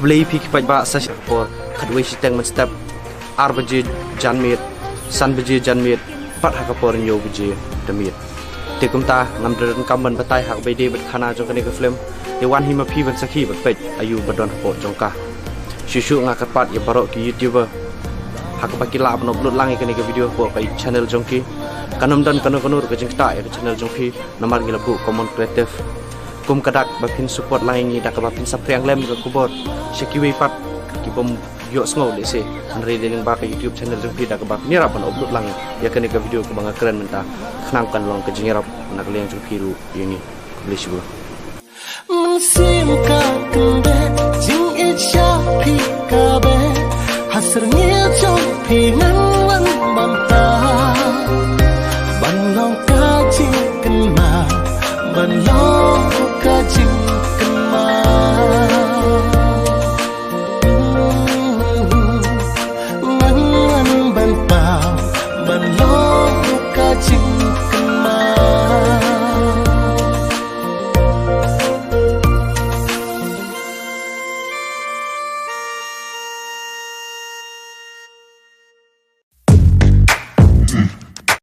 kebeli pi kipat ba sa por kadwe siteng man step ar baje janmit san baje janmit pat hakapor nyo baje damit tekumta ngamdren kamban batai hak bede bet khana jong kane ke film te wan hima phi ban sakhi bat pet ayu badon po jongka shushu nga kapat ya barok ki youtuber hak pakila upload upload lang kane ke video po kai channel jongki kanam dan kanur ke jengta ya channel jongki namar gila bu common creative kum kadak bapin support lain ni dak bapin sapriang lem ke kubor sekiwi pat ki bom yo sngo le se anre dening ba ke youtube channel jongki dak bapin ni rapan upload lang ya kane ke video ke banga keren menta khnangkan long ke jengirap nak leng jongki ru ini beli shu sim ka kunde jing it sha pi ka be hasr ni chong pi nan wan bam ta ban long ka chi kan ma ban long